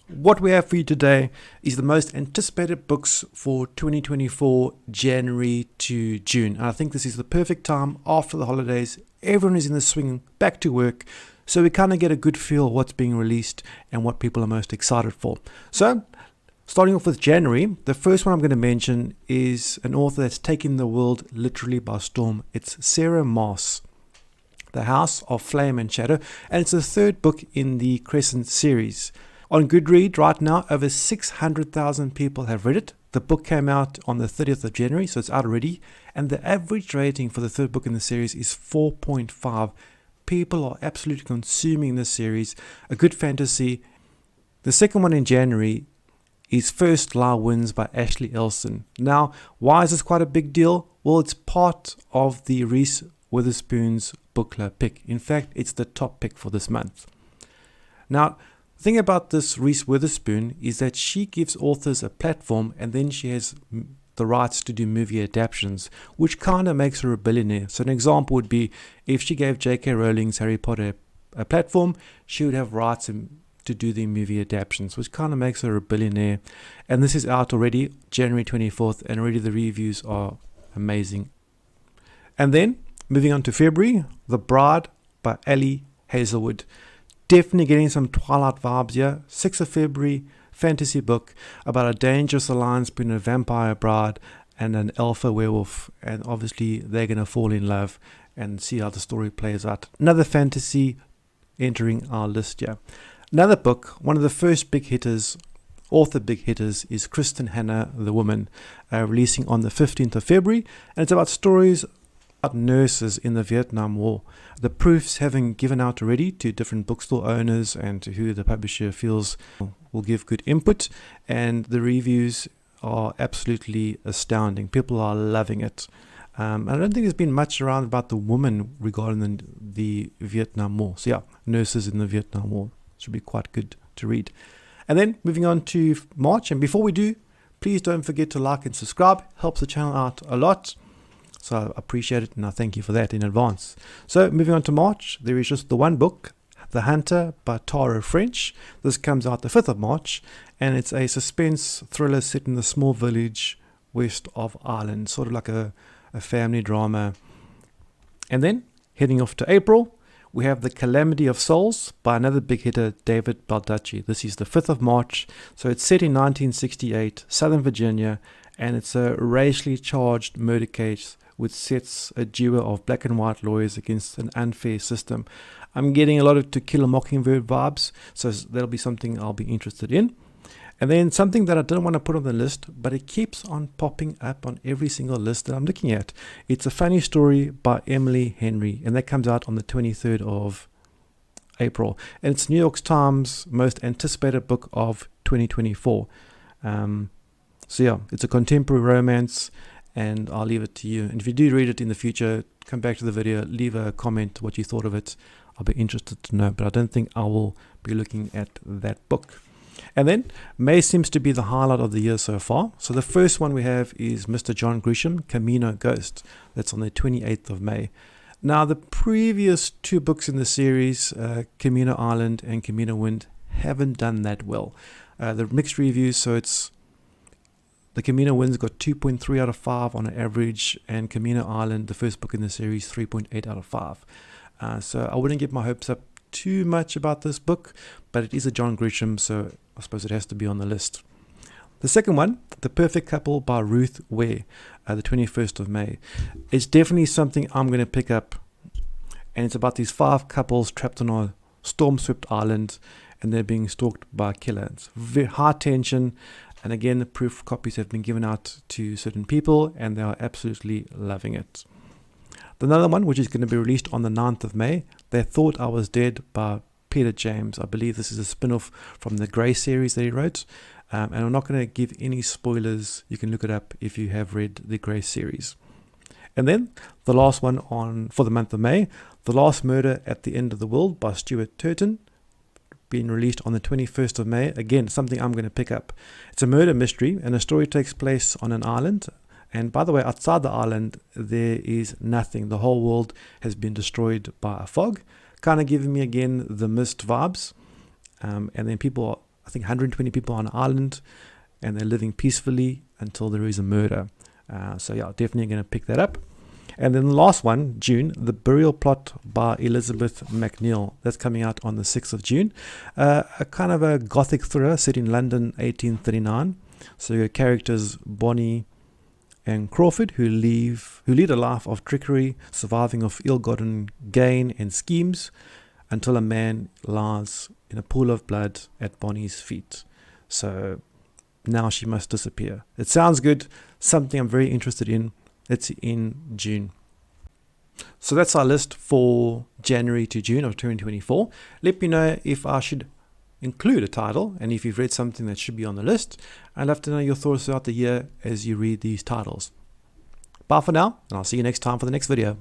What we have for you today is the most anticipated books for 2024, January to June. And I think this is the perfect time after the holidays. Everyone is in the swing back to work. So we kind of get a good feel of what's being released and what people are most excited for. So starting off with January, the first one I'm going to mention is an author that's taken the world literally by storm. It's Sarah Maas, The House of Flame and Shadow, and it's the third book in the Crescent series. On Goodreads right now, over 600,000 people have read it. The book came out on the 30th of January, so it's out already, and the average rating for the third book in the series is 4.5. People are absolutely consuming this series, a good fantasy. The second one in January is First Law Wins by Ashley Elson. Now, why is this quite a big deal? Well, it's part of the Reese Witherspoon's book club pick. In fact, it's the top pick for this month. Now, the thing about this Reese Witherspoon is that she gives authors a platform and then she has the rights to do movie adaptations, which kind of makes her a billionaire. So an example would be if she gave J.K. Rowling's Harry Potter a platform, she would have rights to do the movie adaptations, which kind of makes her a billionaire. And this is out already, January 24th, and already the reviews are amazing. And then, moving on to February, The Bride by Ali Hazelwood. Definitely getting some Twilight vibes here. 6th of February, fantasy book about a dangerous alliance between a vampire bride and an alpha werewolf. And obviously they're going to fall in love and see how the story plays out. Another fantasy entering our list here. Another book, one of the first big hitters, author big hitters, is Kristen Hanna, The Woman, releasing on the 15th of February. And it's about stories nurses in the Vietnam War. The proofs having given out already to different bookstore owners and to who the publisher feels will give good input, and the reviews are absolutely astounding. People are loving it. I don't think there's been much around about the woman regarding the Vietnam War. So yeah, nurses in the Vietnam War should be quite good to read. And then moving on to March, and before we do, please don't forget to like and subscribe. Helps the channel out a lot. So I appreciate it and I thank you for that in advance. So moving on to March, there is just the one book, The Hunter by Tara French. This comes out the 5th of March and it's a suspense thriller set in the small village west of Ireland, sort of like a family drama. And then heading off to April, we have The Calamity of Souls by another big hitter, David Baldacci. This is the 5th of March, so it's set in 1968, Southern Virginia, and it's a racially charged murder case which sets a duo of black and white lawyers against an unfair system. I'm getting a lot of To Kill a Mockingbird vibes, so that'll be something I'll be interested in. And then something that I didn't want to put on the list, but it keeps on popping up on every single list that I'm looking at. It's A Funny Story by Emily Henry, and that comes out on the 23rd of April. And it's New York Times' most anticipated book of 2024. So yeah, it's a contemporary romance, and I'll leave it to you. And if you do read it in the future, come back to the video, leave a comment what you thought of it. I'll be interested to know, but I don't think I will be looking at that book. And then May seems to be the highlight of the year so far. So the first one we have is Mr. John Grisham, Camino Ghost. That's on the 28th of May. Now the previous two books in the series, Camino Island and Camino Wind, haven't done that well. The mixed reviews, so it's the Camino Wind's got 2.3 out of 5 on an average, and Camino Island, the first book in the series, 3.8 out of 5. So I wouldn't get my hopes up too much about this book, but it is a John Grisham, so I suppose it has to be on the list. The second one, The Perfect Couple by Ruth Ware, the 21st of May. It's definitely something I'm going to pick up, and it's about these 5 couples trapped on a storm-swept island, and they're being stalked by a killer. It's very high tension. And again, the proof copies have been given out to certain people and they are absolutely loving it. Another one, which is going to be released on the 9th of May, They Thought I Was Dead by Peter James. I believe this is a spin-off from the Grey series that he wrote. And I'm not going to give any spoilers. You can look it up if you have read the Grey series. And then the last one for the month of May, The Last Murder at the End of the World by Stuart Turton, being released on the 21st of May. Again, something I'm going to pick up. It's a murder mystery and the story takes place on an island. And by the way, outside the island, there is nothing. The whole world has been destroyed by a fog. Kind of giving me again the Mist vibes. And then people I think 120 people on an island, and they're living peacefully until there is a murder. So yeah, definitely going to pick that up. And then the last one, June, The Burial Plot by Elizabeth MacNeil. That's coming out on the 6th of June. A kind of a gothic thriller set in London, 1839. So your characters Bonnie and Crawford, who lead a life of trickery, surviving of ill-gotten gain and schemes, until a man lies in a pool of blood at Bonnie's feet. So now she must disappear. It sounds good, something I'm very interested in. It's in June. So that's our list for January to June of 2024. Let me know if I should include a title, and if you've read something that should be on the list. I'd love to know your thoughts throughout the year as you read these titles. Bye for now, and I'll see you next time for the next video.